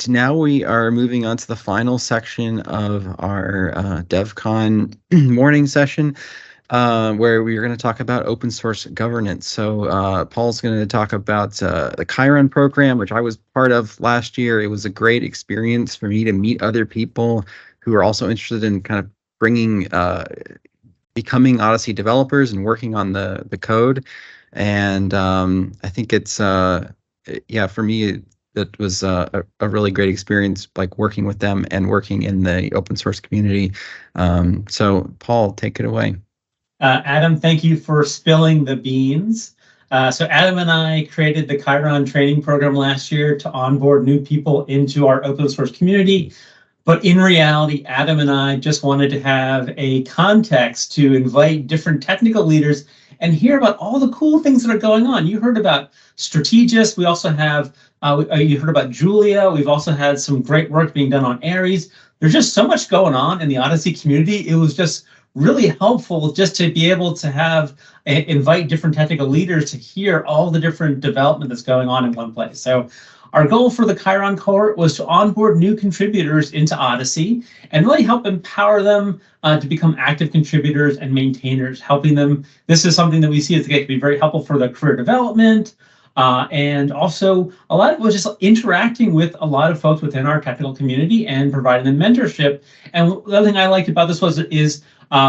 right, now we are moving on to the final section of our DevCon morning session, where we are going to talk about open source governance. So Paul's going to talk about the Khieron program, which I was part of last year. It was a great experience for me to meet other people who are also interested in kind of bringing, becoming Odyssey developers and working on the code. And I think it's, yeah, for me, it was a really great experience, like working with them and working in the open source community. So Paul, take it away. Adam, thank you for spilling the beans. So Adam and I created the Khieron training program last year to onboard new people into our open source community. But in reality, Adam and I just wanted to have a context to invite different technical leaders and hear about all the cool things that are going on. You heard about Strategist. We also have, you heard about Julia. We've also had some great work being done on Aries. There's just so much going on in the Odyssey community. It was just really helpful just to be able to have, invite different technical leaders to hear all the different development that's going on in one place. So our goal for the Khieron cohort was to onboard new contributors into Odyssey and really help empower them to become active contributors and maintainers, helping them. This is something that we see as going to be very helpful for the career development. And also a lot of it was just interacting with a lot of folks within our technical community and providing them mentorship. And the other thing I liked about this is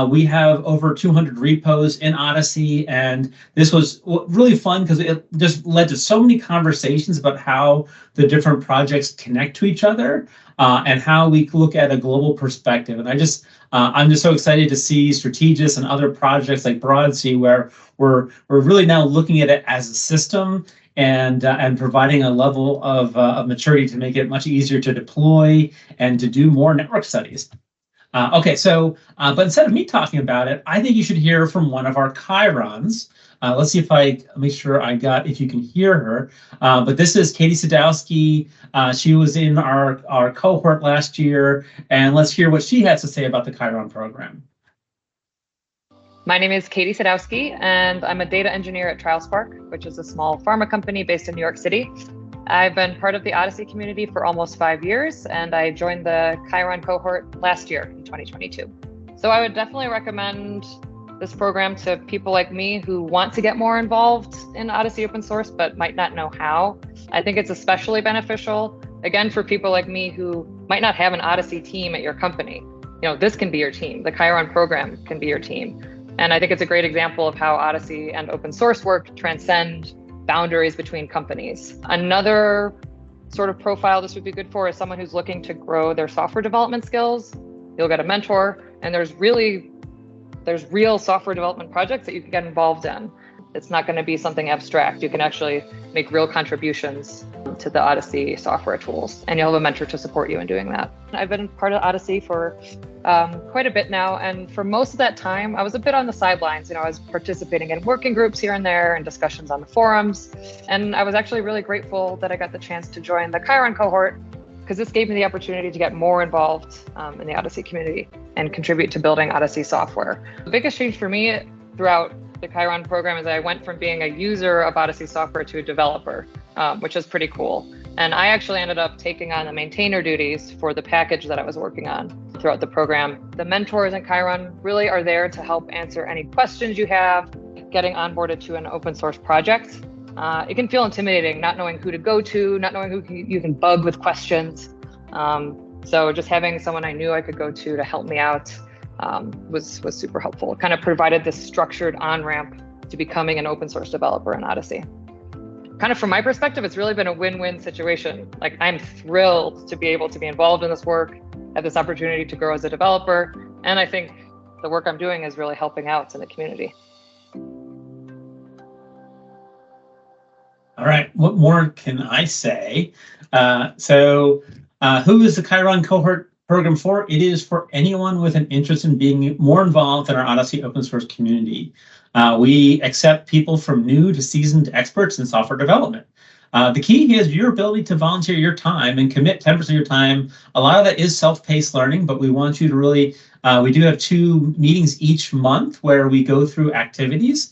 we have over 200 repos in Odyssey, and this was really fun because it just led to so many conversations about how the different projects connect to each other and how we look at a global perspective. And I'm just so excited to see Strategist and other projects like Broadsea, where we're really now looking at it as a system and providing a level of maturity to make it much easier to deploy and to do more network studies. Okay, so, but instead of me talking about it, I think you should hear from one of our Khierons. Let's see if I make sure if you can hear her. But this is Katie Sadowski. She was in our cohort last year, and let's hear what she has to say about the Khieron program. My name is Katie Sadowski, and I'm a data engineer at TrialSpark, which is a small pharma company based in New York City. I've been part of the Odyssey community for almost 5 years, and I joined the Khieron cohort last year in 2022. So I would definitely recommend this program to people like me who want to get more involved in Odyssey open source, but might not know how. I think it's especially beneficial, again, for people like me who might not have an Odyssey team at your company. You know, this can be your team. The Khieron program can be your team. And I think it's a great example of how Odyssey and open source work transcend boundaries between companies. Another sort of profile this would be good for is someone who's looking to grow their software development skills. You'll get a mentor, and there's real software development projects that you can get involved in. It's not going to be something abstract. You can actually make real contributions to the Odyssey software tools, and you'll have a mentor to support you in doing that. I've been part of Odyssey for quite a bit now, and for most of that time, I was a bit on the sidelines. You know, I was participating in working groups here and there and discussions on the forums, and I was actually really grateful that I got the chance to join the Khieron cohort because this gave me the opportunity to get more involved in the Odyssey community and contribute to building Odyssey software. The biggest change for me throughout the Khieron program is I went from being a user of Odyssey software to a developer, which is pretty cool. And I actually ended up taking on the maintainer duties for the package that I was working on throughout the program. The mentors in Khieron really are there to help answer any questions you have, getting onboarded to an open source project. It can feel intimidating, not knowing who to go to, not knowing who you can bug with questions. So just having someone I knew I could go to help me out was super helpful. It kind of provided this structured on-ramp to becoming an open source developer in Odyssey. Kind of from my perspective, it's really been a win-win situation. Like, I'm thrilled to be able to be involved in this work, have this opportunity to grow as a developer, and I think the work I'm doing is really helping out in the community. All right, what more can I say? Who is the Khieron cohort program for? It is for anyone with an interest in being more involved in our Odyssey open source community. We accept people from new to seasoned experts in software development. The key is your ability to volunteer your time and commit 10% of your time. A lot of that is self-paced learning, but we want you to really, we do have 2 meetings each month where we go through activities.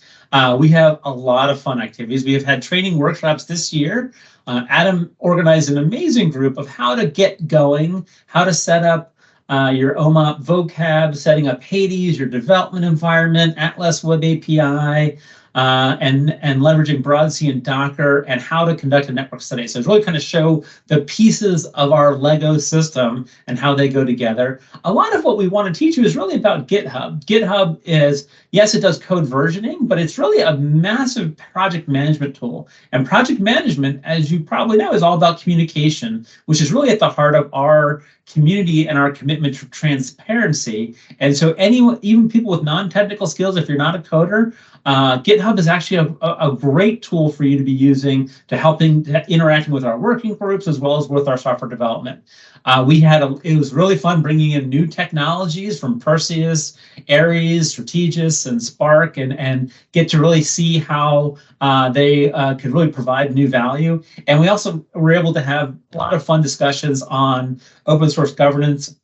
We have a lot of fun activities. We have had training workshops this year. Adam organized an amazing group of how to get going, how to set up your OMOP vocab, setting up Hades, your development environment, Atlas Web API, and leveraging Broadsea and Docker, and how to conduct a network study. So it's really kind of show the pieces of our Lego system and how they go together. A lot of what we want to teach you is really about GitHub. GitHub is, yes, it does code versioning, but it's really a massive project management tool. And project management, as you probably know, is all about communication, which is really at the heart of our community and our commitment to transparency. And so anyone, even people with non-technical skills, if you're not a coder, GitHub is actually a great tool for you to be using to interacting with our working groups as well as with our software development. It was really fun bringing in new technologies from Perseus, Aries, Strategis, and Spark, and get to really see how they could really provide new value. And we also were able to have a lot of fun discussions on open source governance.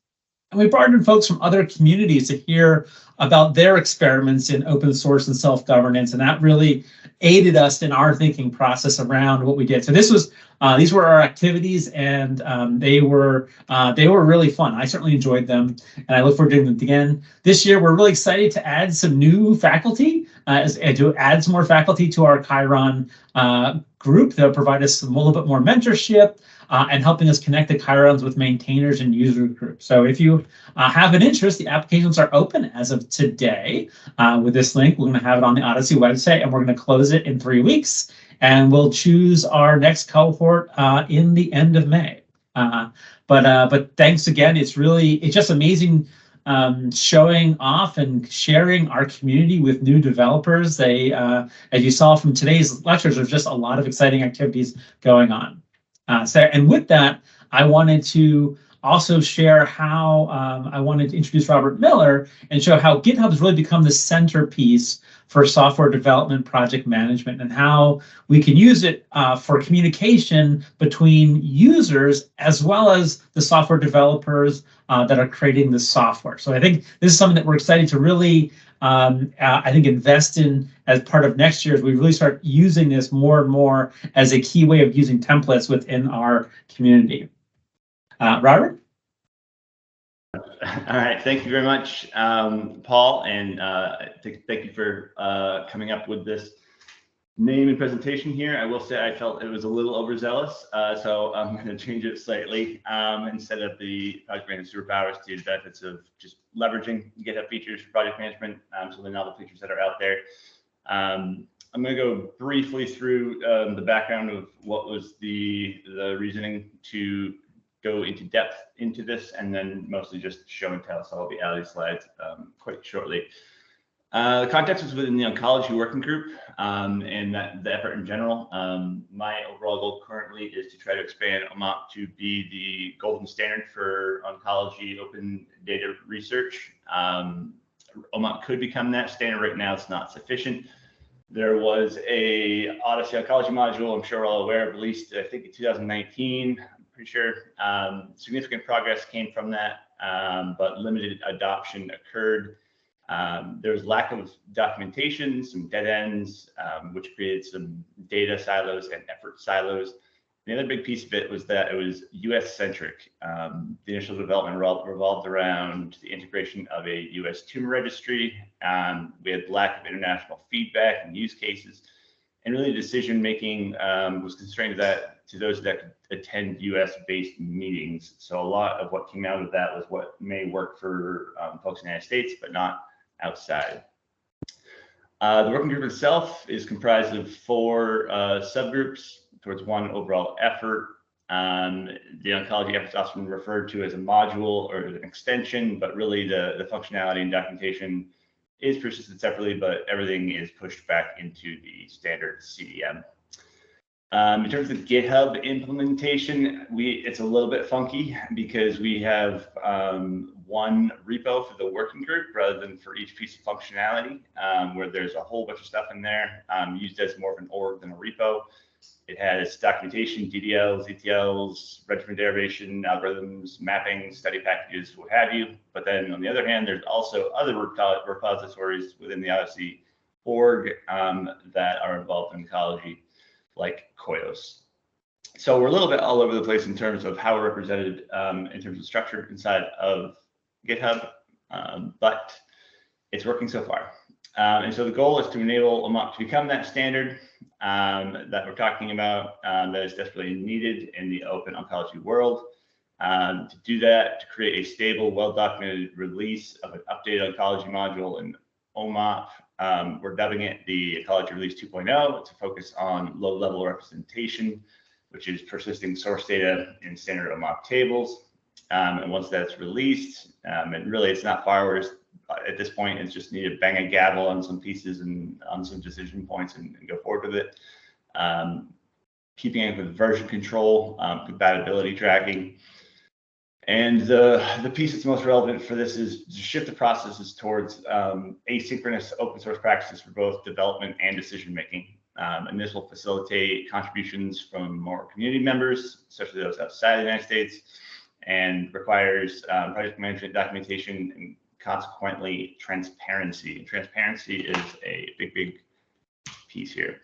And we brought in folks from other communities to hear about their experiments in open source and self-governance, and that really aided us in our thinking process around what we did. So these were our activities, and they were really fun. I certainly enjoyed them, and I look forward to doing them again. This year, we're really excited to add some new faculty, and to add some more faculty to our Khieron group. They'll provide us a little bit more mentorship, and helping us connect the Khierons with maintainers and user groups. So if you have an interest, the applications are open as of today. With this link, we're going to have it on the OHDSI website, and we're going to close it in 3 weeks. And we'll choose our next cohort in the end of May. But thanks again. It's just amazing showing off and sharing our community with new developers. As you saw from today's lectures, there's just a lot of exciting activities going on. And with that, I wanted to also share how I wanted to introduce Robert Miller and show how GitHub has really become the centerpiece for software development project management, and how we can use it for communication between users as well as the software developers that are creating the software. So I think this is something that we're excited to really invest in as part of next year, as we really start using this more and more as a key way of using templates within our community. Robert? All right, thank you very much, Paul, and thank you for coming up with this name and presentation here. I will say I felt it was a little overzealous, so I'm going to change it slightly and set up the project management superpowers to the benefits of just leveraging GitHub features for project management, so the novel features that are out there. I'm going to go briefly through the background of what was the reasoning to go into depth into this, and then mostly just show and tell. So I'll be out of these slides quite shortly. The context was within the oncology working group, and the effort in general. My overall goal currently is to try to expand OMOP to be the golden standard for oncology open data research. OMOP could become that standard. Right now, it's not sufficient. There was a OHDSI oncology module, I'm sure we're all aware of, released, I think, in 2019. Pretty sure significant progress came from that, but limited adoption occurred. There was lack of documentation, some dead ends, which created some data silos and effort silos. The other big piece of it was that it was US centric. The initial development revolved around the integration of a US tumor registry. We had lack of international feedback and use cases, and really decision making was constrained to those that could attend US-based meetings. So a lot of what came out of that was what may work for folks in the United States, but not outside. The working group itself is comprised of 4 subgroups towards one overall effort. The oncology effort is often referred to as a module or an extension, but really the functionality and documentation is persisted separately, but everything is pushed back into the standard CDM. In terms of GitHub implementation, it's a little bit funky because we have one repo for the working group rather than for each piece of functionality, where there's a whole bunch of stuff in there used as more of an org than a repo. It has documentation, DDLs, ETLs, regimen derivation, algorithms, mapping, study packages, what have you. But then on the other hand, there's also other repositories within the OHDSI org that are involved in ecology, like COIOS. So we're a little bit all over the place in terms of how we're represented in terms of structure inside of GitHub, but it's working so far. And so the goal is to enable OMOP to become that standard that we're talking about that is desperately needed in the open oncology world. To do that, to create a stable, well-documented release of an updated oncology module in OMOP. We're dubbing it the Ecology Release 2.0 to focus on low-level representation, which is persisting source data in standard OMOP tables. And once that's released, and really it's not far, at this point, it's just need to bang a gavel on some pieces and on some decision points and go forward with it. Keeping it with version control, compatibility tracking. And the piece that's most relevant for this is to shift the processes towards asynchronous open source practices for both development and decision making. And this will facilitate contributions from more community members, especially those outside the United States, and requires project management documentation and consequently transparency. And transparency is a big piece here.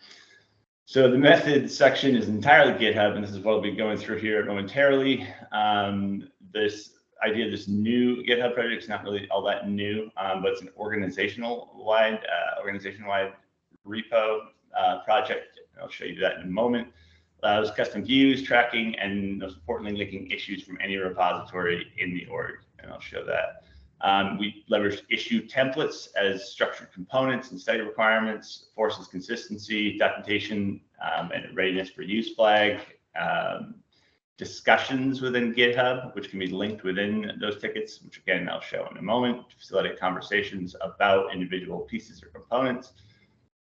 So the methods section is entirely GitHub, and this is what we'll be going through here momentarily. This idea of this new GitHub project is not really all that new, but it's an organization-wide repo project. I'll show you that in a moment. Allows custom views, tracking, and most importantly, linking issues from any repository in the org, and I'll show that. We leverage issue templates as structured components and study requirements, forces consistency, documentation, and readiness for use flag, discussions within GitHub, which can be linked within those tickets, which again, I'll show in a moment, to facilitate conversations about individual pieces or components,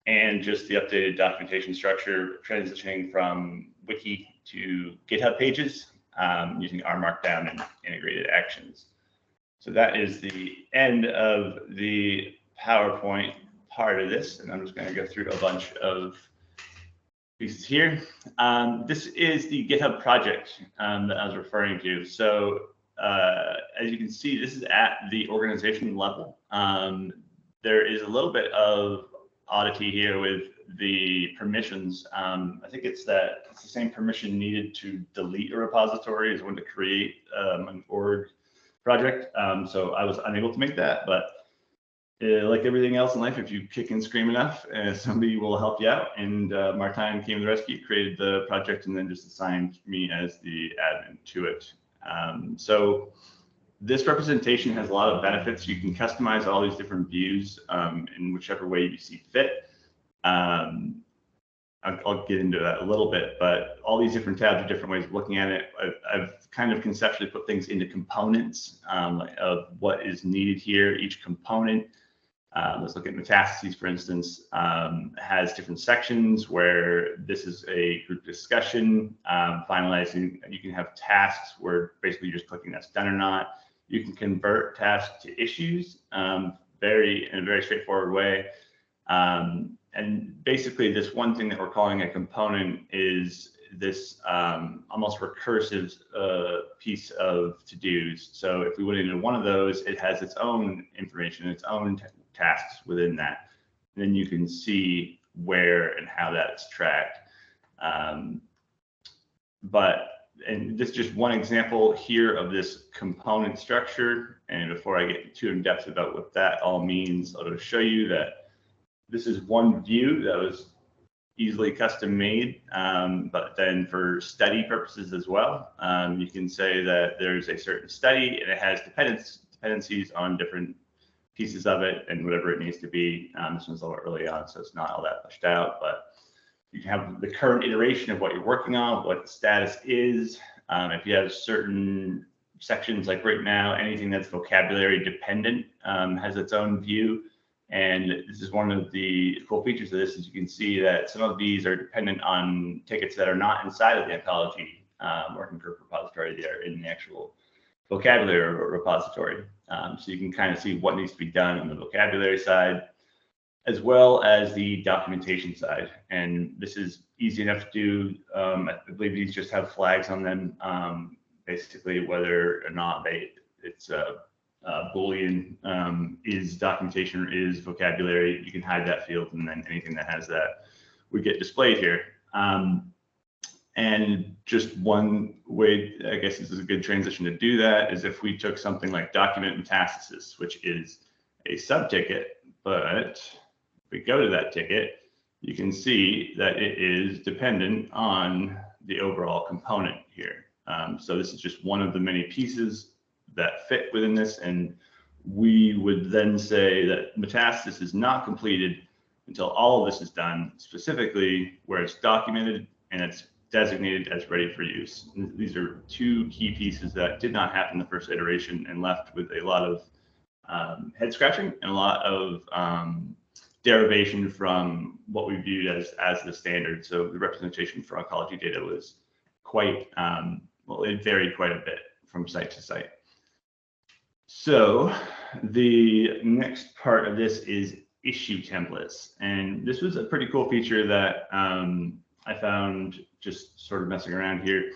and just the updated documentation structure, transitioning from wiki to GitHub pages using R Markdown and integrated actions. So that is the end of the PowerPoint part of this, and I'm just going to go through a bunch of pieces here. This is the GitHub project that I was referring to. So as you can see, this is at the organization level. There is a little bit of oddity here with the permissions. I think it's the same permission needed to delete a repository as when to create an org project. So I was unable to make that, but like everything else in life, if you kick and scream enough, somebody will help you out. And Martijn came to the rescue, created the project, and then just assigned me as the admin to it. So this representation has a lot of benefits. You can customize all these different views in whichever way you see fit. I'll get into that a little bit, but all these different tabs are different ways of looking at it. I've kind of conceptually put things into components of what is needed here. Each component, let's look at metastases, for instance, has different sections where this is a group discussion, finalizing. You can have tasks where basically you're just clicking that's done or not. You can convert tasks to issues in a very straightforward way. And basically, this one thing that we're calling a component is this almost recursive piece of to-dos. So if we went into one of those, it has its own information, its own tasks within that. And then you can see where and how that's tracked. And this is just one example here of this component structure. And before I get too in depth about what that all means, I'll just show you that this is one view that was easily custom made, but then for study purposes as well, you can say that there's a certain study and it has dependencies on different pieces of it and whatever it needs to be. This one's a little early on, so it's not all that fleshed out, but you can have the current iteration of what you're working on, what the status is. If you have certain sections, like right now, anything that's vocabulary dependent has its own view. And this is one of the cool features of this, is you can see that some of these are dependent on tickets that are not inside of the oncology working group repository. They are in the actual vocabulary repository. So you can kind of see what needs to be done on the vocabulary side, as well as the documentation side. And this is easy enough to do. I believe these just have flags on them, basically whether or not it's Boolean is documentation or is vocabulary. You can hide that field, and then anything that has that would get displayed here. And just one way, I guess this is a good transition to do that, is if we took something like document metastasis, which is a subticket, but if we go to that ticket, you can see that it is dependent on the overall component here. So this is just one of the many pieces that fit within this, and we would then say that metastasis is not completed until all of this is done, specifically where it's documented and it's designated as ready for use. And these are two key pieces that did not happen in the first iteration and left with a lot of head scratching and a lot of derivation from what we viewed as the standard. So the representation for oncology data was quite, well, it varied quite a bit from site to site. So the next part of this is issue templates. And this was a pretty cool feature that I found just sort of messing around here.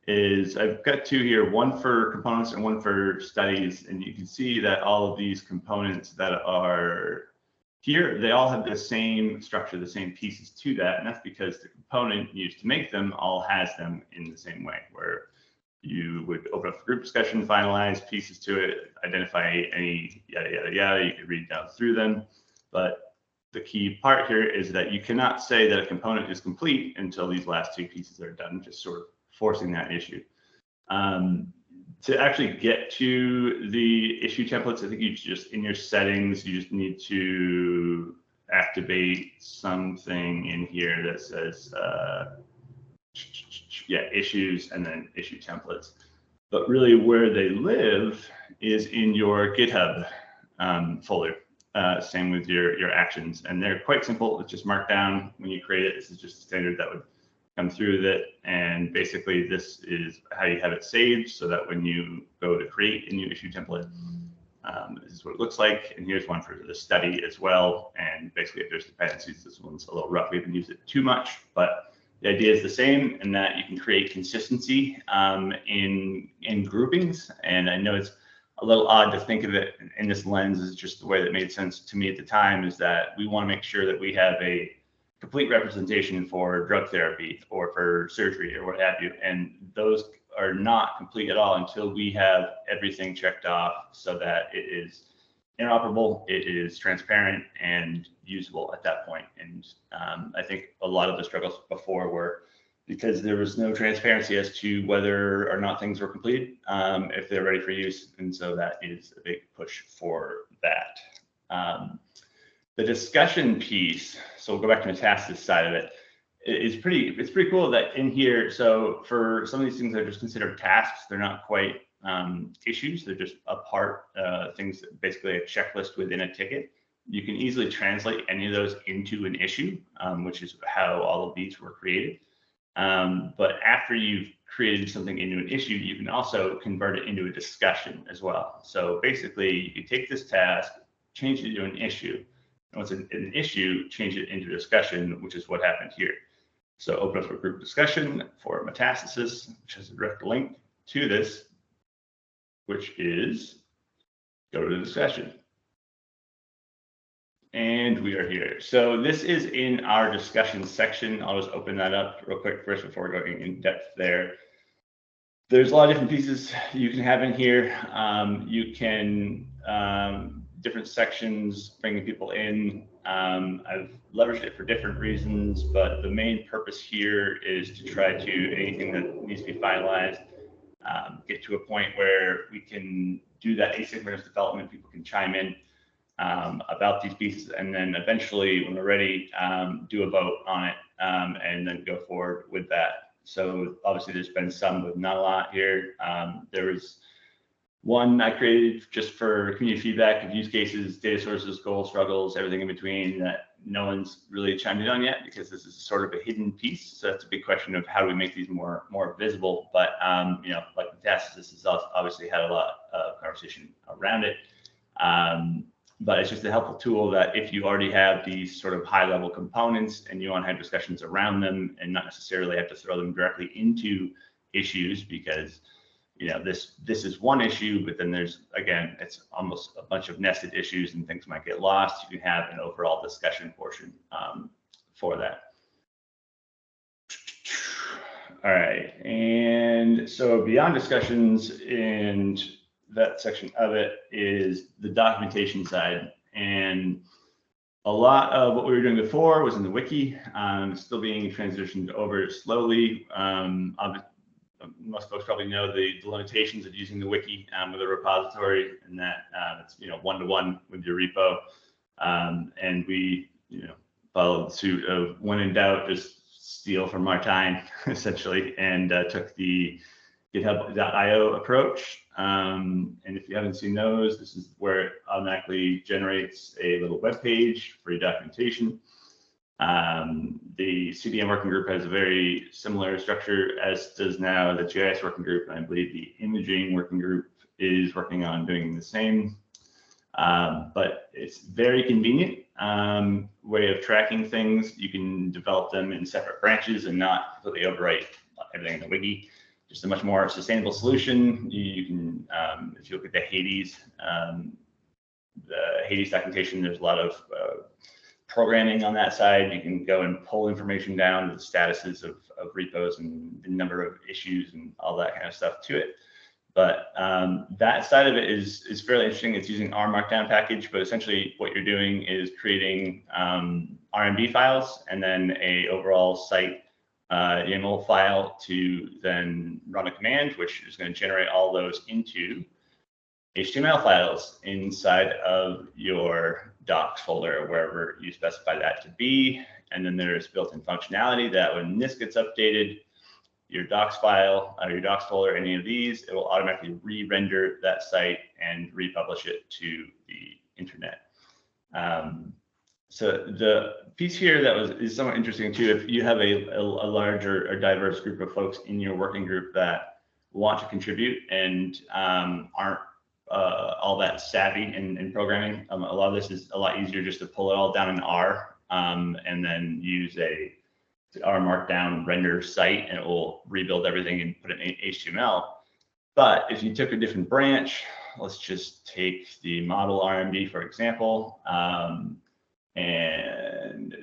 Is I've got two here, one for components and one for studies. And you can see that all of these components that are here, they all have the same structure, the same pieces to that. And that's because the component used to make them all has them in the same way, where you would open up a group discussion, finalize pieces to it, identify any yada, yada, yada. You could read down through them. But the key part here is that you cannot say that a component is complete until these last two pieces are done, just sort of forcing that issue. To actually get to the issue templates, I think you just, in your settings, you just need to activate something in here that says, yeah, issues and then issue templates. But really where they live is in your GitHub folder. Same with your actions, and they're quite simple. It's just markdown when you create it. This is just a standard that would come through with it, and basically this is how you have it saved, so that when you go to create a new issue template, this is what it looks like. And here's one for the study as well. And basically, if there's dependencies, this one's a little rough. We haven't used it too much, but the idea is the same, in that you can create consistency in groupings. And I know it's a little odd to think of it in this lens, is just the way that made sense to me at the time, is that we want to make sure that we have a complete representation for drug therapy or for surgery or what have you. And those are not complete at all until we have everything checked off so that it is interoperable, it is transparent and usable at that point. And I think a lot of the struggles before were because there was no transparency as to whether or not things were completed, if they're ready for use. And so that is a big push for that. The discussion piece, so we'll go back to the metastasis side of it, it's pretty cool that in here, so for some of these things that are just considered tasks, they're not quite issues, they're just a part, things, basically a checklist within a ticket. You can easily translate any of those into an issue, which is how all of these were created. But after you've created something into an issue, you can also convert it into a discussion as well. So basically, you can take this task, change it into an issue. And once it's an issue, change it into a discussion, which is what happened here. So open up a group discussion for metastasis, which has a direct link to this, which is go to the discussion. And we are here. So this is in our discussion section. I'll just open that up real quick first before going in depth there. There's a lot of different pieces you can have in here. You can, different sections, bringing people in. I've leveraged it for different reasons, but the main purpose here is to try to, anything that needs to be finalized, get to a point where we can do that asynchronous development. People can chime in about these pieces, and then eventually when we're ready, do a vote on it, and then go forward with that. So obviously there's been some with not a lot here. There was one I created just for community feedback of use cases, data sources, goals, struggles, everything in between, that no one's really chimed in on yet, because this is sort of a hidden piece. So that's a big question of how do we make these more visible. But you know, like metastasis has obviously had a lot of conversation around it. But it's just a helpful tool that if you already have these sort of high level components and you want to have discussions around them and not necessarily have to throw them directly into issues, because this is one issue, but then there's, again, it's almost a bunch of nested issues and things might get lost. You can have an overall discussion portion for that. All right, and so beyond discussions and that section of it is the documentation side. And a lot of what we were doing before was in the wiki, still being transitioned over slowly. Most folks probably know the limitations of using the wiki with a repository, and that it's one-to-one with your repo. And we followed suit of when in doubt, just steal from our time essentially, and took the GitHub.io approach. And if you haven't seen those, this is where it automatically generates a little web page for your documentation. The CDM working group has a very similar structure, as does now the GIS working group. And I believe the imaging working group is working on doing the same. But it's very convenient way of tracking things. You can develop them in separate branches and not completely overwrite everything in the wiki. Just a much more sustainable solution. You can, if you look at the Hades documentation, there's a lot of programming on that side. You can go and pull information down to the statuses of repos and the number of issues and all that kind of stuff to it. But that side of it is fairly interesting. It's using our Markdown package, but essentially what you're doing is creating RMB files and then a overall site YAML file to then run a command, which is going to generate all those into HTML files inside of your docs folder, wherever you specify that to be. And then there's built-in functionality that when this gets updated, your docs file or your docs folder, any of these, it will automatically re-render that site and republish it to the internet. So the piece here that is somewhat interesting too, if you have a larger or diverse group of folks in your working group that want to contribute and aren't all that savvy in programming, a lot of this is a lot easier just to pull it all down in R and then use our Markdown render site, and it will rebuild everything and put it in HTML. But if you took a different branch, let's just take the model RMB, for example, and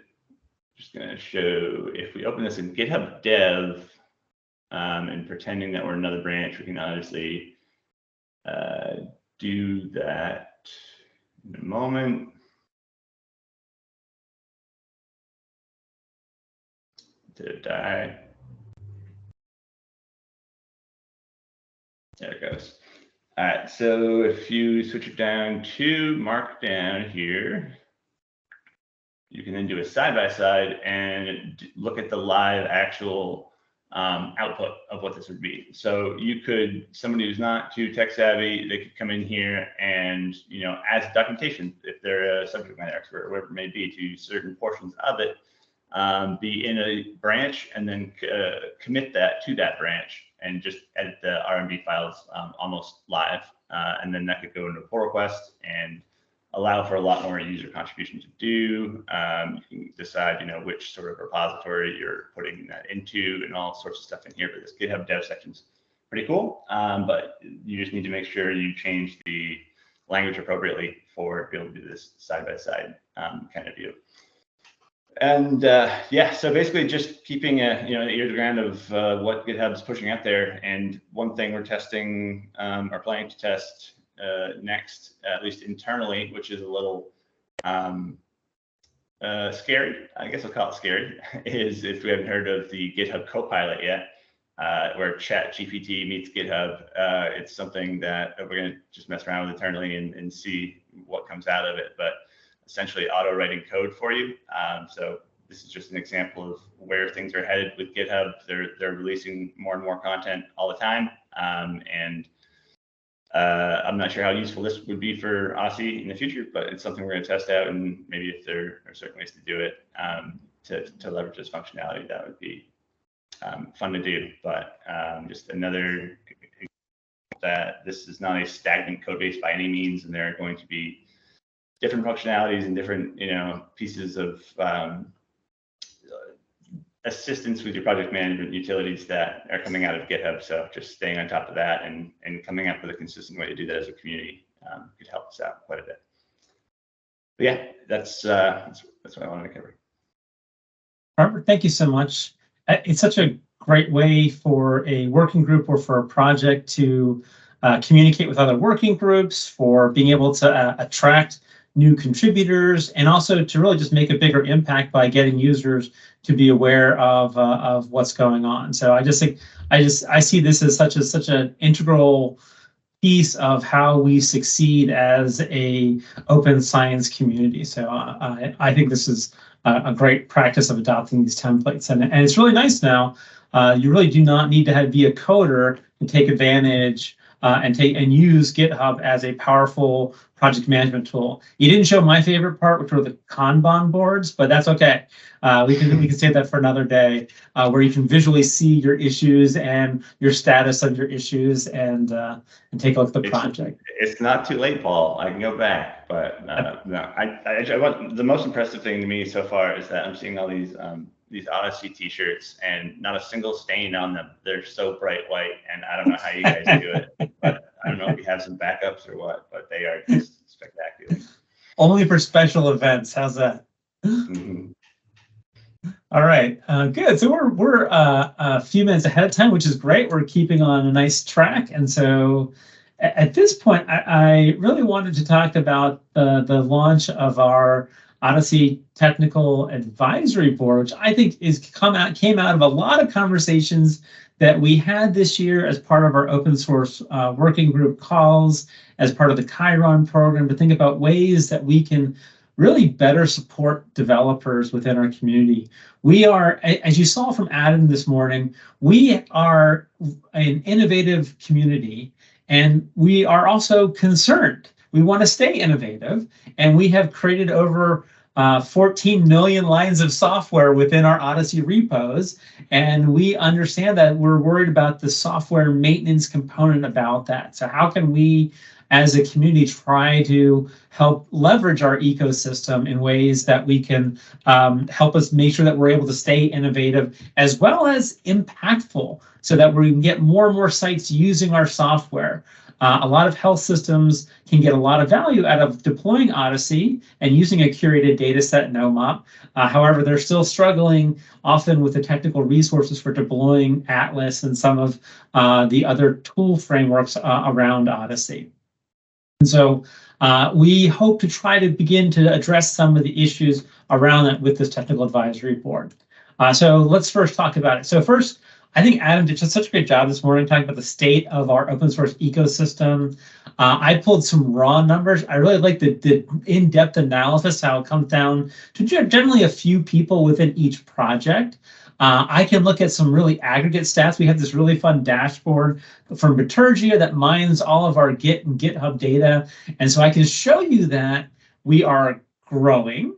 just going to show, if we open this in GitHub Dev and pretending that we're another branch, we can obviously do that in a moment. Did it die? There it goes. All right, so if you switch it down to Markdown here, you can then do a side-by-side and look at the live actual output of what this would be. So you could, somebody who's not too tech savvy, they could come in here and add documentation if they're a subject matter expert or whatever it may be to certain portions of it. Be in a branch and then commit that to that branch and just edit the RMB files almost live. And then that could go into a pull request and allow for a lot more user contribution to do. You can decide, which sort of repository you're putting that into and all sorts of stuff in here. But this GitHub dev section's pretty cool. But you just need to make sure you change the language appropriately for being able to do this side-by-side kind of view. And yeah, so basically just keeping an ear to the ground of what GitHub's pushing out there. And one thing we're testing or planning to test next, at least internally, which is a little scary, I guess I'll call it scary, is if we haven't heard of the GitHub Copilot yet, where ChatGPT meets GitHub. It's something that we're going to just mess around with internally and see what comes out of it. But essentially auto-writing code for you. So this is just an example of where things are headed with GitHub. They're releasing more and more content all the time. And I'm not sure how useful this would be for OHDSI in the future, but it's something we're going to test out. And maybe if there are certain ways to do it to leverage this functionality, that would be fun to do. But just another that this is not a stagnant code base by any means, and there are going to be different functionalities and different pieces of assistance with your project management utilities that are coming out of GitHub. So just staying on top of that and coming up with a consistent way to do that as a community could help us out quite a bit. But yeah, that's what I wanted to cover. Robert, thank you so much. It's such a great way for a working group or for a project to communicate with other working groups, for being able to attract new contributors, and also to really just make a bigger impact by getting users to be aware of what's going on. So I just think I see this as such an integral piece of how we succeed as a open science community. So I think this is a great practice of adopting these templates, and it's really nice now. You really do not need to be a coder to take advantage and use GitHub as a powerful project management tool. You didn't show my favorite part, which were the Kanban boards, but that's okay. We can save that for another day, where you can visually see your issues and your status of your issues, and take a look at the project. It's not too late, Paul. I can go back, but no. The most impressive thing to me so far is that I'm seeing all these OHDSI T-shirts and not a single stain on them. They're so bright white, and I don't know how you guys do it, but I don't know if you have some backups or what, but they are just spectacular. Only for special events. How's that? Mm-hmm. All right, good. So we're a few minutes ahead of time, which is great. We're keeping on a nice track, and so at this point, I really wanted to talk about the launch of our OHDSI Technical Advisory Board, which I think came out of a lot of conversations that we had this year as part of our open source working group calls, as part of the Khieron program, to think about ways that we can really better support developers within our community. We are, as you saw from Adam this morning, we are an innovative community, and we are also concerned. We want to stay innovative, and we have created over 14 million lines of software within our OHDSI repos, and we understand that we're worried about the software maintenance component about that. So how can we, as a community, try to help leverage our ecosystem in ways that we can help us make sure that we're able to stay innovative as well as impactful, so that we can get more and more sites using our software. A lot of health systems can get a lot of value out of deploying OHDSI and using a curated data set, NOMOP. However, they're still struggling often with the technical resources for deploying Atlas and some of the other tool frameworks around OHDSI. And so we hope to try to begin to address some of the issues around that with this technical advisory board. So let's first talk about it. So first, I think Adam did just such a great job this morning talking about the state of our open source ecosystem. I pulled some raw numbers. I really like the in-depth analysis, how it comes down to generally a few people within each project. I can look at some really aggregate stats. We have this really fun dashboard from Bitergia that mines all of our Git and GitHub data. And so I can show you that we are growing.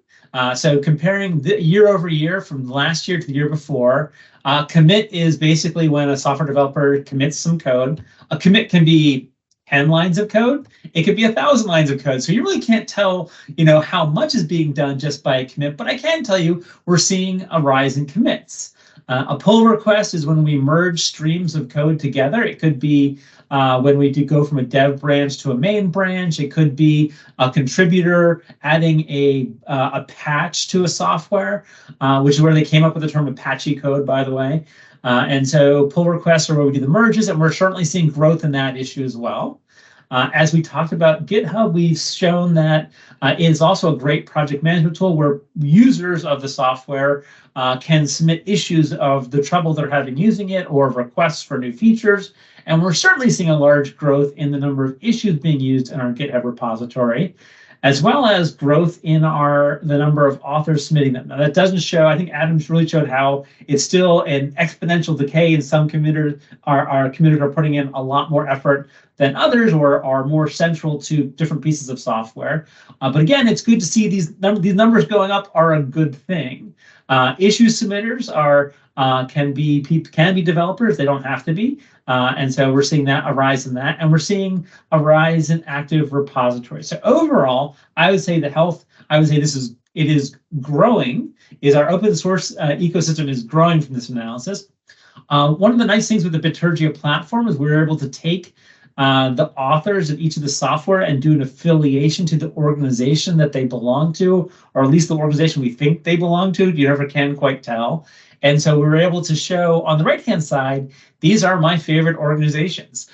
So comparing the year over year from last year to the year before, commit is basically when a software developer commits some code. A commit can be 10 lines of code. It could be 1,000 lines of code. So you really can't tell, how much is being done just by a commit. But I can tell you we're seeing a rise in commits. A pull request is when we merge streams of code together. It could be when we do go from a dev branch to a main branch. It could be a contributor adding a patch to a software, which is where they came up with the term Apache code, by the way. And so pull requests are where we do the merges, and we're certainly seeing growth in that issue as well. As we talked about GitHub, we've shown that it is also a great project management tool where users of the software can submit issues of the trouble they're having using it or requests for new features. And we're certainly seeing a large growth in the number of issues being used in our GitHub repository, as well as growth in the number of authors submitting them. Now that doesn't show, I think Adam's really showed how it's still an exponential decay, and some committers are putting in a lot more effort than others, or are more central to different pieces of software. But again, it's good to see these numbers going up are a good thing. Issue submitters can be developers, they don't have to be. And so we're seeing a rise in that, and we're seeing a rise in active repositories. So overall, I would say this is it is growing, is our open source ecosystem is growing from this analysis. One of the nice things with the Bitergia platform is we're able to take the authors of each of the software and do an affiliation to the organization that they belong to, or at least the organization we think they belong to. You never can quite tell. And so we were able to show on the right-hand side, these are my favorite organizations.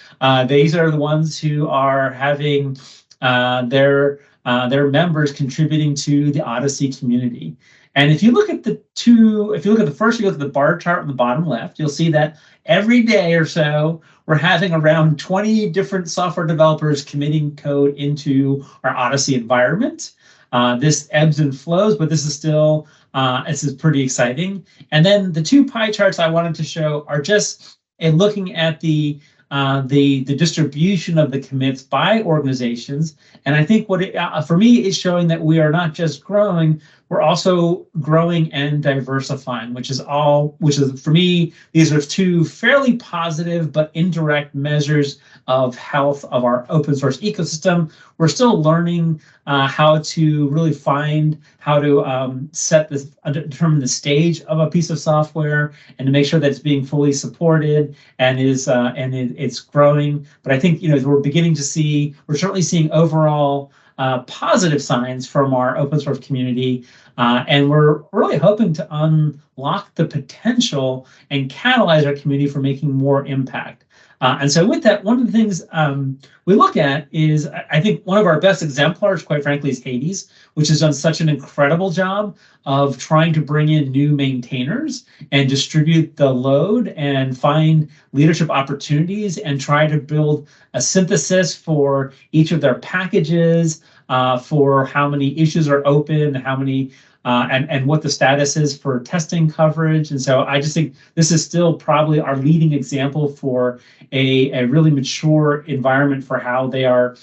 These are the ones who are having their members contributing to the Odyssey community. And if you look at the first, you look at the bar chart on the bottom left, you'll see that every day or so, we're having around 20 different software developers committing code into our Odyssey environment. This ebbs and flows, but this is still, this is pretty exciting. And then the two pie charts I wanted to show are just looking at the distribution of the commits by organizations. And I think what for me is showing that we are not just growing, we're also growing and diversifying, which is for me, these are two fairly positive but indirect measures of health of our open source ecosystem. We're still learning how to really find how to determine the stage of a piece of software and to make sure that it's being fully supported and it's growing. But I think we're beginning to see, we're certainly seeing overall positive signs from our open source community, and we're really hoping to unlock the potential and catalyze our community for making more impact. And so with that, one of the things we look at is, I think one of our best exemplars, quite frankly, is Hades, which has done such an incredible job of trying to bring in new maintainers and distribute the load and find leadership opportunities and try to build a synthesis for each of their packages, for how many issues are open, how many and what the status is for testing coverage. And so I just think this is still probably our leading example for a really mature environment for how they are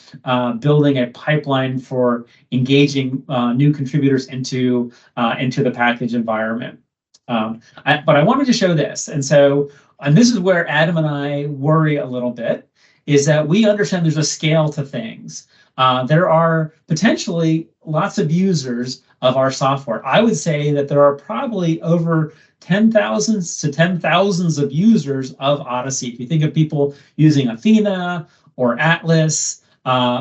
building a pipeline for engaging new contributors into the package environment. But I wanted to show this. And this is where Adam and I worry a little bit, is that we understand there's a scale to things. There are potentially lots of users of our software. I would say that there are probably over 10,000 to 10,000s of users of Odyssey. If you think of people using Athena or Atlas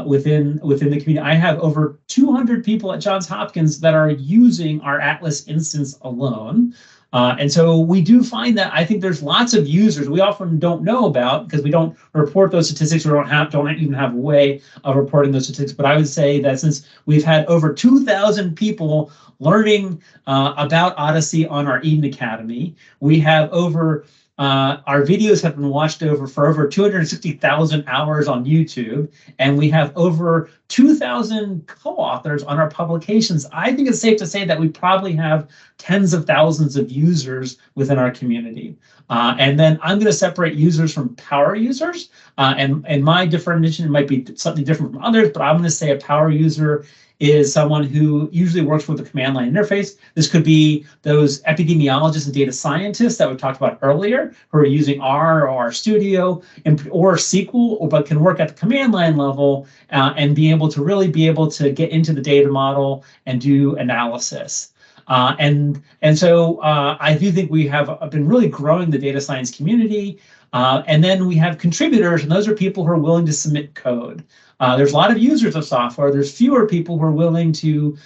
within the community, I have over 200 people at Johns Hopkins that are using our Atlas instance alone. And so we do find that I think there's lots of users we often don't know about because we don't report those statistics. We don't even have a way of reporting those statistics. But I would say that since we've had over 2,000 people learning about Odyssey on our Eden Academy, we have our videos have been watched for over 260,000 hours on YouTube, and we have over 2,000 co-authors on our publications. I think it's safe to say that we probably have tens of thousands of users within our community. And then I'm going to separate users from power users, and my definition might be slightly different from others, but I'm going to say a power user is someone who usually works with a command line interface. This could be those epidemiologists and data scientists that we talked about earlier, who are using R or RStudio or SQL, but can work at the command line level and really be able to get into the data model and do analysis. And so I do think we have been really growing the data science community. And then we have contributors, and those are people who are willing to submit code. There's a lot of users of software. There's fewer people who are willing to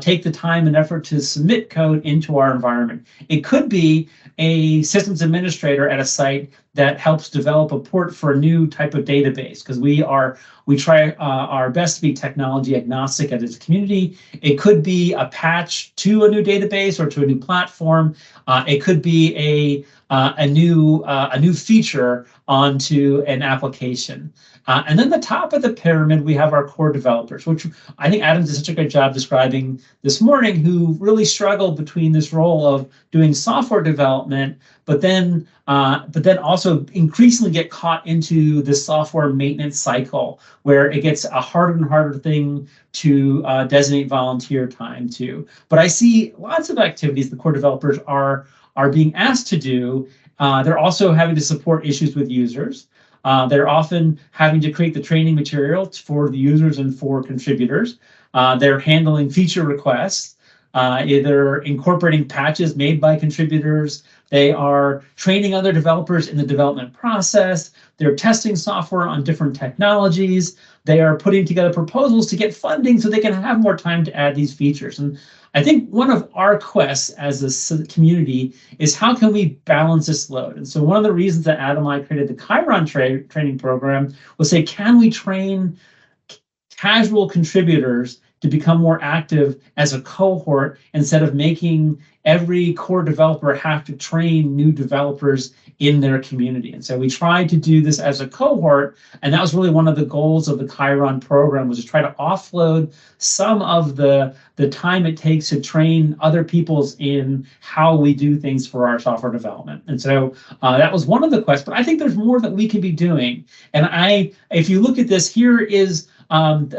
take the time and effort to submit code into our environment. It could be a systems administrator at a site that helps develop a port for a new type of database, because we try our best to be technology agnostic as a community. It could be a patch to a new database or to a new platform. It could be a new feature onto an application. And then the top of the pyramid, we have our core developers, which I think Adam did such a good job describing this morning, who really struggle between this role of doing software development, but then also increasingly get caught into the software maintenance cycle, where it gets a harder and harder thing to designate volunteer time to. But I see lots of activities the core developers are being asked to do. They're also having to support issues with users. They're often having to create the training material for the users and for contributors. They're handling feature requests. either incorporating patches made by contributors. They are training other developers in the development process. They're testing software on different technologies. They are putting together proposals to get funding so they can have more time to add these features. And I think one of our quests as a community is how can we balance this load? And so one of the reasons that Adam and I created the Khieron training program was say, can we train casual contributors to become more active as a cohort instead of making every core developer have to train new developers in their community. And so we tried to do this as a cohort, and that was really one of the goals of the Khieron program, was to try to offload some of the time it takes to train other peoples in how we do things for our software development. And so that was one of the quests, but I think there's more that we can be doing. And if you look at this, here is from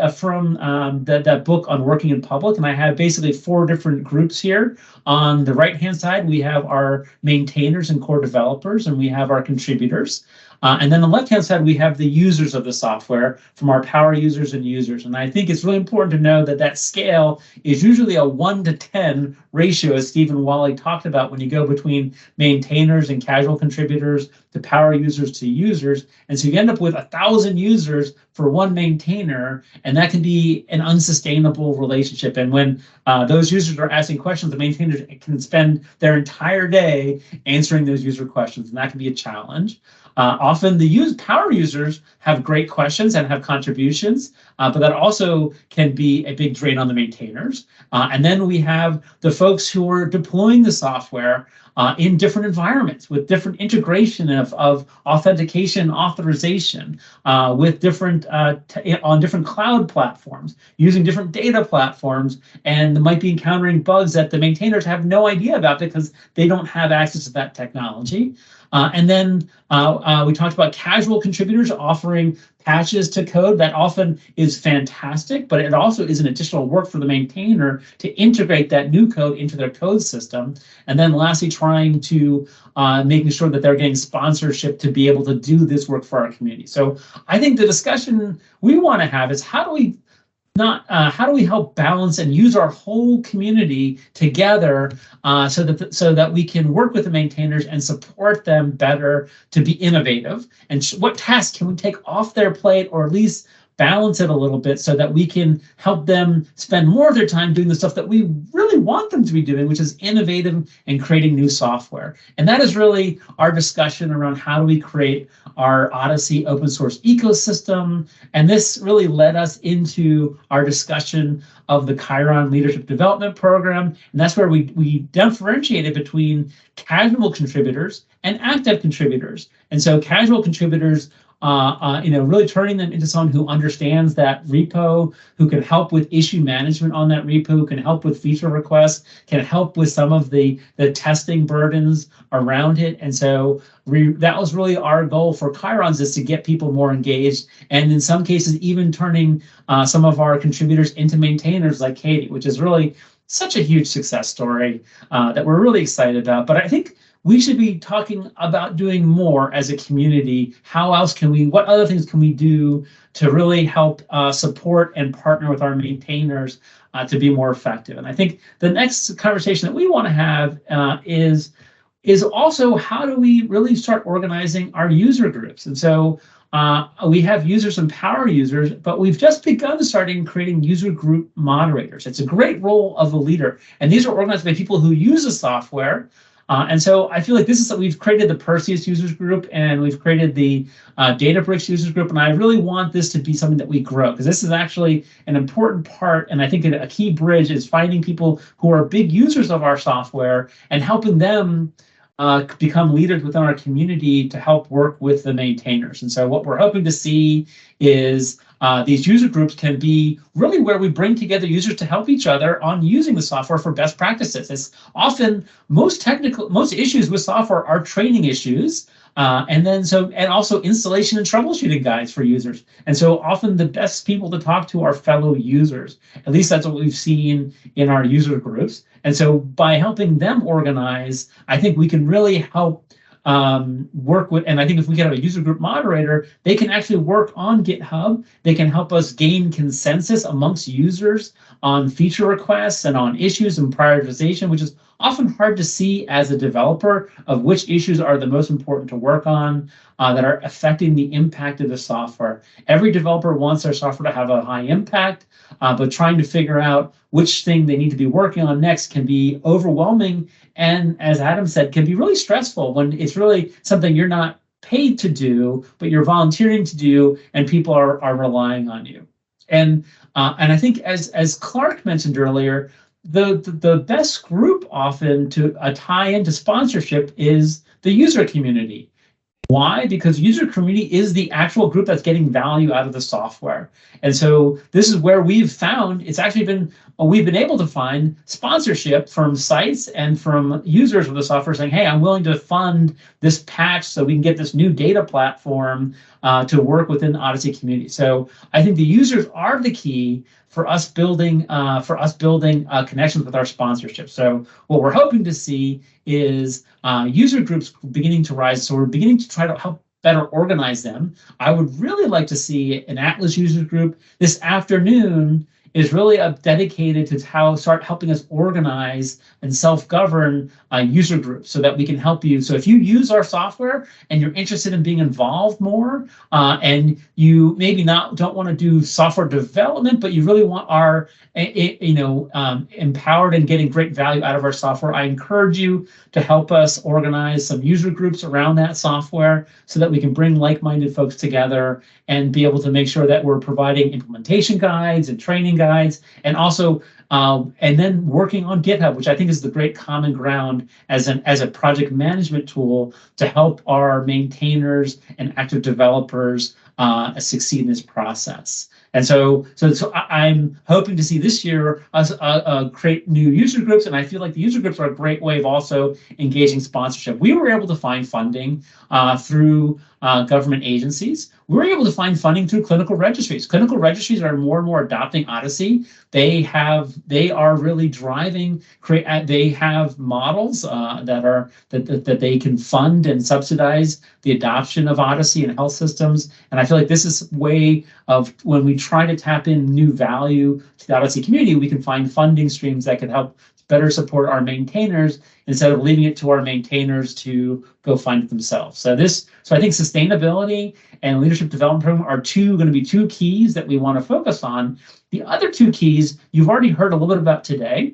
that book on working in public, and I have basically 4 different groups here. On the right-hand side, we have our maintainers and core developers, and we have our contributors. And then on the left-hand side, we have the users of the software, from our power users and users. And I think it's really important to know that that scale is usually a 1-to-10 ratio, as Stephen Wally talked about, when you go between maintainers and casual contributors to power users to users. And so you end up with 1,000 users for one maintainer, and that can be an unsustainable relationship. And when those users are asking questions, the maintainers can spend their entire day answering those user questions, and that can be a challenge. Often the power users have great questions and have contributions, but that also can be a big drain on the maintainers. And then we have the folks who are deploying the software in different environments with different integration of authentication, authorization, with different on different cloud platforms, using different data platforms, and might be encountering bugs that the maintainers have no idea about because they don't have access to that technology. And then we talked about casual contributors offering patches to code. That often is fantastic, but it also is an additional work for the maintainer to integrate that new code into their code system. And then lastly, trying to making sure that they're getting sponsorship to be able to do this work for our community. So I think the discussion we want to have is how do we help balance and use our whole community together so that we can work with the maintainers and support them better to be innovative? And what tasks can we take off their plate, or at least balance it a little bit so that we can help them spend more of their time doing the stuff that we really want them to be doing, which is innovative and creating new software. And that is really our discussion around how do we create our OHDSI open source ecosystem. And this really led us into our discussion of the Khieron Leadership Development Program. And that's where we differentiated between casual contributors and active contributors. And so casual contributors, really turning them into someone who understands that repo, who can help with issue management on that repo, who can help with feature requests, can help with some of the testing burdens around it. And so that was really our goal for Khieron's, is to get people more engaged, and in some cases even turning some of our contributors into maintainers like Katie, which is really such a huge success story that we're really excited about. But I think we should be talking about doing more as a community. What other things can we do to really help support and partner with our maintainers to be more effective? And I think the next conversation that we want to have is also how do we really start organizing our user groups? And so we have users and power users, but we've just begun creating user group moderators. It's a great role of a leader. And these are organized by people who use the software. And so I feel like we've created the Perseus users group, and we've created the Databricks users group, and I really want this to be something that we grow, because this is actually an important part, and I think a key bridge is finding people who are big users of our software and helping them become leaders within our community to help work with the maintainers. And so what we're hoping to see is these user groups can be really where we bring together users to help each other on using the software for best practices. It's often most issues with software are training issues, and also installation and troubleshooting guides for users. And so often the best people to talk to are fellow users. At least that's what we've seen in our user groups. And so by helping them organize, I think we can really help work with, and I think if we get a user group moderator, they can actually work on GitHub. They can help us gain consensus amongst users on feature requests and on issues and prioritization, which is often hard to see as a developer of which issues are the most important to work on that are affecting the impact of the software. Every developer wants their software to have a high impact, but trying to figure out which thing they need to be working on next can be overwhelming. And as Adam said, can be really stressful when it's really something you're not paid to do, but you're volunteering to do, and people are relying on you. And I think as Clark mentioned earlier, the best group often to tie into sponsorship is the user community. Why? Because user community is the actual group that's getting value out of the software. And so this is where we've found, we've been able to find sponsorship from sites and from users of the software saying, hey, I'm willing to fund this patch so we can get this new data platform to work within the Odyssey community. So I think the users are the key for us building connections with our sponsorship. So what we're hoping to see is user groups beginning to rise. So we're beginning to try to help better organize them. I would really like to see an Atlas user group this afternoon is really dedicated to start helping us organize and self-govern user groups so that we can help you. So if you use our software and you're interested in being involved more, and you maybe don't want to do software development, but you really want our empowered and getting great value out of our software, I encourage you to help us organize some user groups around that software so that we can bring like-minded folks together and be able to make sure that we're providing implementation guides and training guides, and also and then working on GitHub, which I think is the great common ground as a project management tool to help our maintainers and active developers succeed in this process. And so I'm hoping to see this year us create new user groups, and I feel like the user groups are a great way of also engaging sponsorship. We were able to find funding through government agencies. We were able to find funding through clinical registries. Clinical registries are more and more adopting Odyssey. They are really driving. They have models that they can fund and subsidize the adoption of Odyssey in health systems. And I feel like this is a way of, when we try to tap in new value to the Odyssey community, we can find funding streams that can help better support our maintainers instead of leaving it to our maintainers to go find it themselves. So I think sustainability and leadership development program are going to be two keys that we want to focus on. The other two keys you've already heard a little bit about today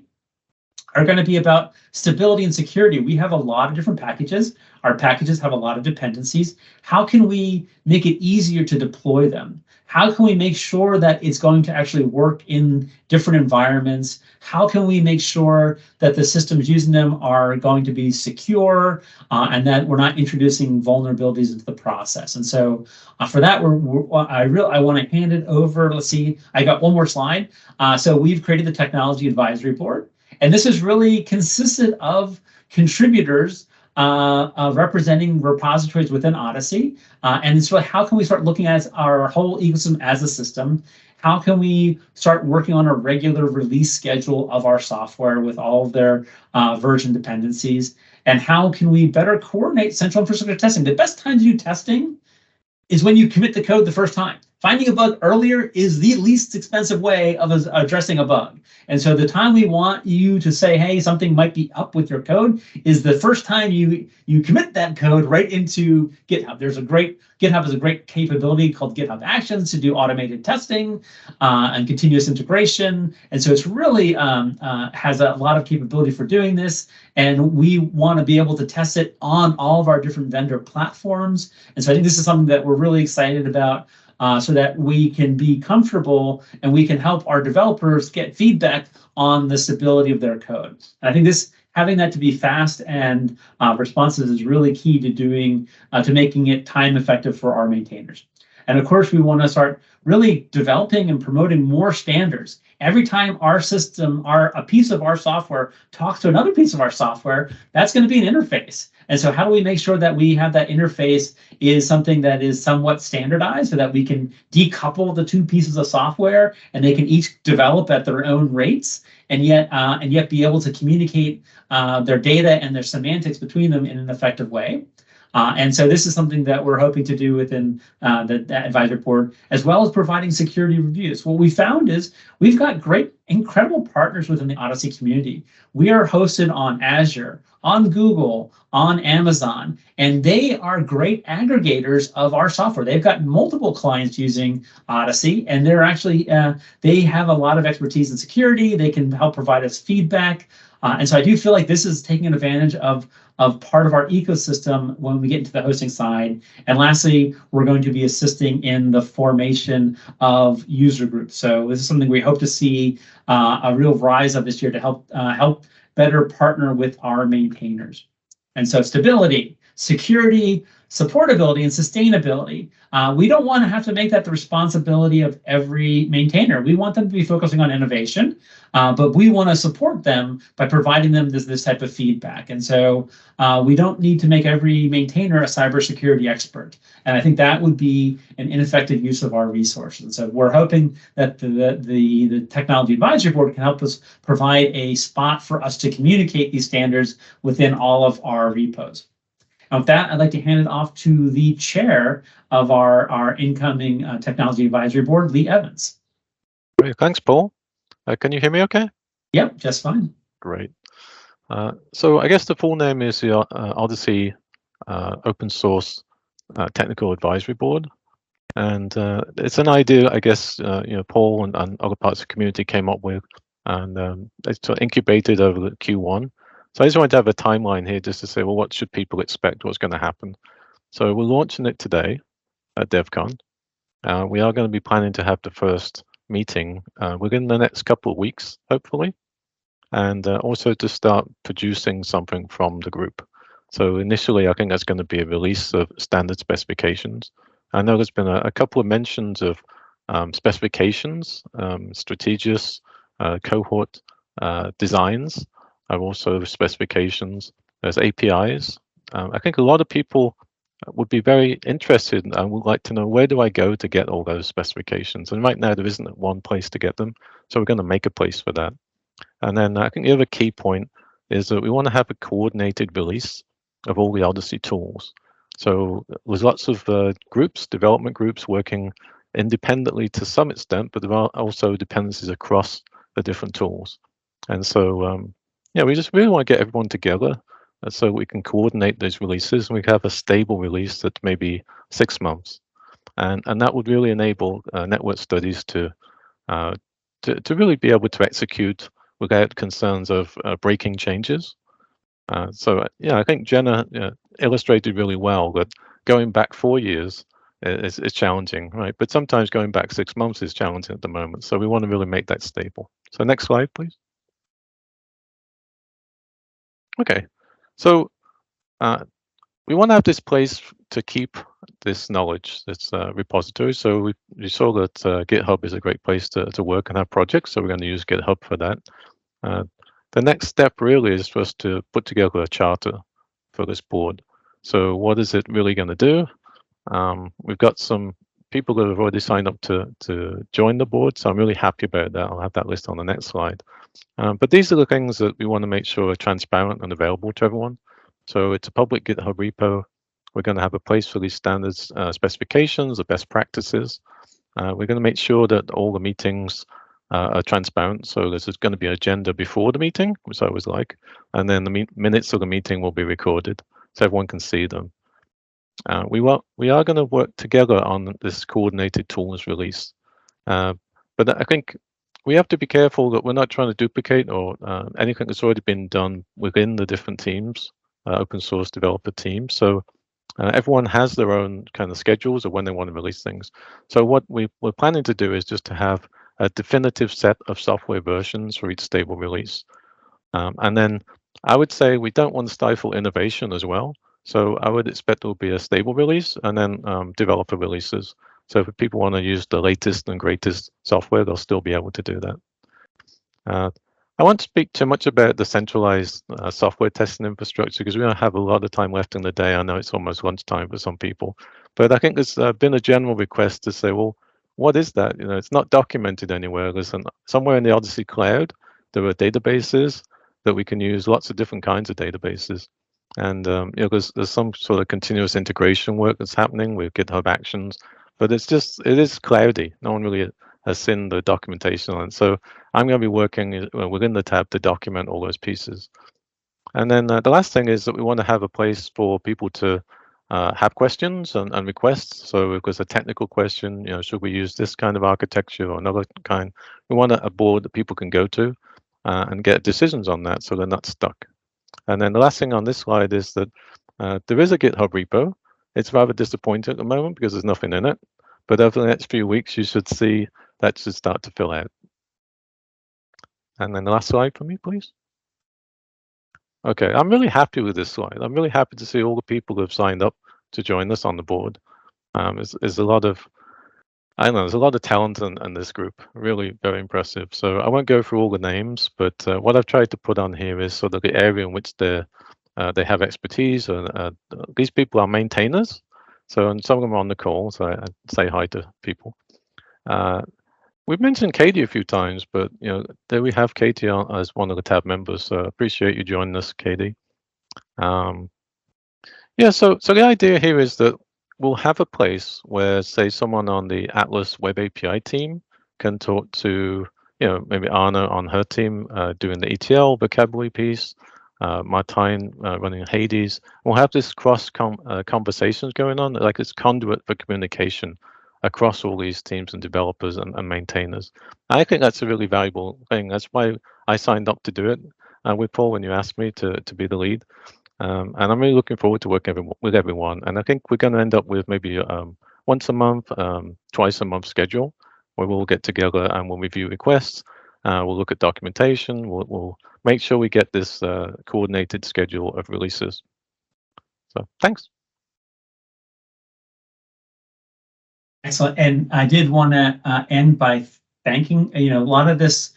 are going to be about stability and security. We have a lot of different packages. Our packages have a lot of dependencies. How can we make it easier to deploy them? How can we make sure that it's going to actually work in different environments? How can we make sure that the systems using them are going to be secure and that we're not introducing vulnerabilities into the process? And so for that, I want to hand it over. Let's see, I got one more slide. So we've created the Technology Advisory Board, and this is really consisted of contributors representing repositories within Odyssey. And it's really, how can we start looking at our whole ecosystem as a system? How can we start working on a regular release schedule of our software with all of their version dependencies? And how can we better coordinate central infrastructure testing? The best time to do testing is when you commit the code the first time. Finding a bug earlier is the least expensive way of addressing a bug. And so the time we want you to say, hey, something might be up with your code is the first time you commit that code right into GitHub. GitHub has a great capability called GitHub Actions to do automated testing and continuous integration. And so it's really has a lot of capability for doing this. And we want to be able to test it on all of our different vendor platforms. And so I think this is something that we're really excited about. So that we can be comfortable and we can help our developers get feedback on the stability of their code. And I think having that to be fast and responsive is really key to making it time effective for our maintainers. And of course, we want to start really developing and promoting more standards. Every time our system, a piece of our software talks to another piece of our software, that's going to be an interface. And so how do we make sure that we have that interface is something that is somewhat standardized so that we can decouple the two pieces of software and they can each develop at their own rates and yet be able to communicate their data and their semantics between them in an effective way. And so this is something that we're hoping to do within the advisory board, as well as providing security reviews. What we found is we've got incredible partners within the Odyssey community. We are hosted on Azure, on Google, on Amazon, and they are great aggregators of our software. They've got multiple clients using Odyssey, and they're actually, they have a lot of expertise in security. They can help provide us feedback. And so I do feel like this is taking advantage of part of our ecosystem when we get into the hosting side. And lastly, we're going to be assisting in the formation of user groups. So this is something we hope to see a real rise of this year to help better partner with our maintainers. And so stability, security, supportability, and sustainability. We don't want to have to make that the responsibility of every maintainer. We want them to be focusing on innovation, but we want to support them by providing them this type of feedback. And so we don't need to make every maintainer a cybersecurity expert. And I think that would be an ineffective use of our resources. And so we're hoping that the Technology Advisory Board can help us provide a spot for us to communicate these standards within all of our repos. And with that, I'd like to hand it off to the chair of our incoming Technology Advisory Board, Lee Evans. Great, thanks, Paul. Can you hear me okay? Yep, just fine. Great. So I guess the full name is the Odyssey Open Source Technical Advisory Board. And it's an idea, I guess, Paul and other parts of the community came up with, and it's sort of incubated over the Q1. So I just wanted to have a timeline here just to say, well, what should people expect? What's going to happen? So we're launching it today at DevCon. We are going to be planning to have the first meeting within the next couple of weeks, hopefully, and also to start producing something from the group. So initially, I think that's going to be a release of standard specifications. I know there's been a couple of mentions of specifications, strategies, cohort designs. Are also specifications. There's APIs. I think a lot of people would be very interested and would like to know, where do I go to get all those specifications? And right now there isn't one place to get them, so we're going to make a place for that. And then I think the other key point is that we want to have a coordinated release of all the Odyssey tools. So there's lots of groups, development groups, working independently to some extent, but there are also dependencies across the different tools. And so yeah, we just really want to get everyone together so we can coordinate those releases, and we can have a stable release that maybe 6 months, and that would really enable network studies to really be able to execute without concerns of breaking changes. So yeah, I think Jenna illustrated really well that going back 4 years is challenging, right? But sometimes going back 6 months is challenging at the moment. So we want to really make that stable. So next slide, please. Okay, so we want to have this place to keep this knowledge, this repository. So we saw that GitHub is a great place to work and have projects, so we're going to use GitHub for that. The next step really is for us to put together a charter for this board. So what is it really going to do? We've got some people that have already signed up to join the board, so I'm really happy about that. I'll have that list on the next slide. But these are the things that we want to make sure are transparent and available to everyone. So it's a public GitHub repo. We're going to have a place for these standards, specifications, the best practices. We're going to make sure that all the meetings are transparent. So there's going to be an agenda before the meeting, which I always like. And then the minutes of the meeting will be recorded so everyone can see them. We are going to work together on this coordinated tools release. But I think we have to be careful that we're not trying to duplicate or anything that's already been done within the different teams, open source developer teams. So everyone has their own kind of schedules of when they want to release things. So what we're planning to do is just to have a definitive set of software versions for each stable release. And then I would say we don't want to stifle innovation as well. So I would expect there will be a stable release and then developer releases. So if people want to use the latest and greatest software, they'll still be able to do that. I won't speak too much about the centralized software testing infrastructure because we don't have a lot of time left in the day. I know it's almost lunchtime for some people, but I think there's been a general request to say, well, what is that? You know, it's not documented anywhere. There's somewhere in the Odyssey cloud, there are databases that we can use, lots of different kinds of databases. And there's some sort of continuous integration work that's happening with GitHub Actions, but it is cloudy. No one really has seen the documentation on it. So I'm going to be working within the tab to document all those pieces. And then the last thing is that we want to have a place for people to have questions and requests. So if there's a technical question, should we use this kind of architecture or another kind? We want a board that people can go to and get decisions on that, so they're not stuck. And then the last thing on this slide is that there is a GitHub repo. It's rather disappointing at the moment because there's nothing in it. But over the next few weeks, you should see that should start to fill out. And then the last slide for me, please. Okay, I'm really happy with this slide. I'm really happy to see all the people who have signed up to join us on the board. There's a lot of, I don't know, there's a lot of talent in this group. Really very impressive. So I won't go through all the names, but what I've tried to put on here is sort of the area in which they have expertise. And these people are maintainers. So, and some of them are on the call, so I say hi to people. We've mentioned Katie a few times, but there we have Katie as one of the tab members. So appreciate you joining us, Katie. Yeah, so the idea here is that we'll have a place where, say, someone on the Atlas Web API team can talk to, maybe Anna on her team doing the ETL vocabulary piece, Martijn running Hades. We'll have this cross conversations going on, like this conduit for communication across all these teams and developers and maintainers. I think that's a really valuable thing. That's why I signed up to do it with Paul when you asked me to be the lead. And I'm really looking forward to working with everyone. And I think we're going to end up with maybe once a month, twice a month schedule where we'll get together and we'll review requests. We'll look at documentation. We'll make sure we get this coordinated schedule of releases. So thanks. Excellent. And I did want to end by thanking, a lot of this,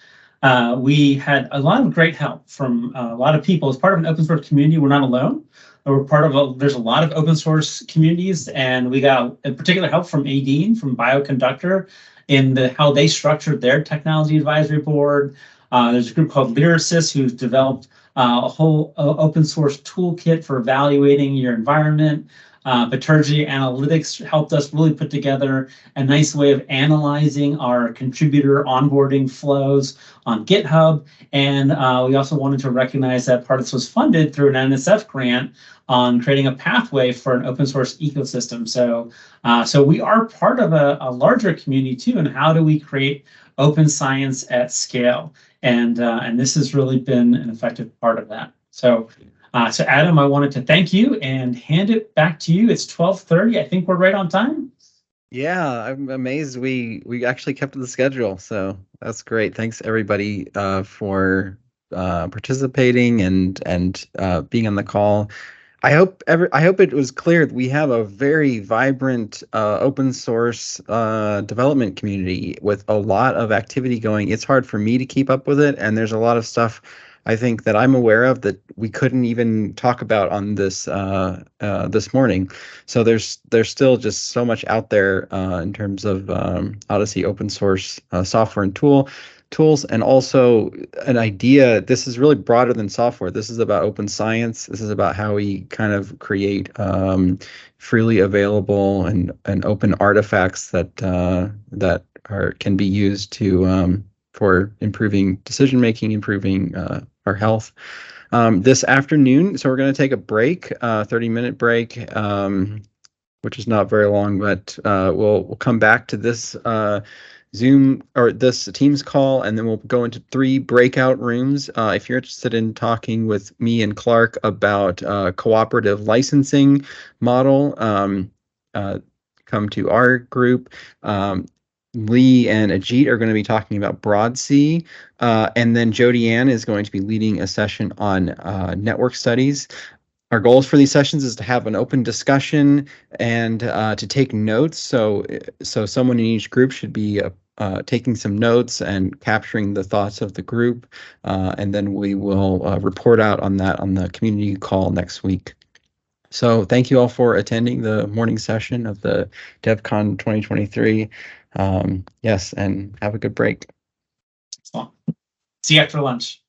we had a lot of great help from a lot of people. As part of an open source community, we're not alone. We're part of there's a lot of open source communities, and we got in particular help from Adine from Bioconductor in how they structured their technology advisory board. There's a group called Lyricist who's developed a whole open source toolkit for evaluating your environment. Bitergy Analytics helped us really put together a nice way of analyzing our contributor onboarding flows on GitHub. And we also wanted to recognize that part of this was funded through an NSF grant on creating a pathway for an open source ecosystem. So we are part of a larger community too, and how do we create open science at scale? And this has really been an effective part of that. So Adam, I wanted to thank you and hand it back to you. It's 12:30. I think we're right on time. Yeah, I'm amazed we actually kept to the schedule. So that's great. Thanks everybody for participating and being on the call. I hope it was clear that we have a very vibrant open source development community with a lot of activity going. It's hard for me to keep up with it, and there's a lot of stuff I think that I'm aware of that we couldn't even talk about on this this morning. So there's still just so much out there in terms of Odyssey open source software and tools, and also an idea. This is really broader than software. This is about open science. This is about how we kind of create freely available and open artifacts that can be used to for improving decision making, improving our health. This afternoon, so we're going to take a break, 30-minute break, which is not very long, but we'll come back to this Zoom or this Teams call, and then we'll go into 3 breakout rooms. If you're interested in talking with me and Clark about cooperative licensing model, come to our group. Lee and Ajit are going to be talking about BroadC, and then Jody Ann is going to be leading a session on network studies. Our goals for these sessions is to have an open discussion and to take notes. So someone in each group should be taking some notes and capturing the thoughts of the group, and then we will report out on that on the community call next week. So thank you all for attending the morning session of the DevCon 2023. Yes, and have a good break. See you after lunch.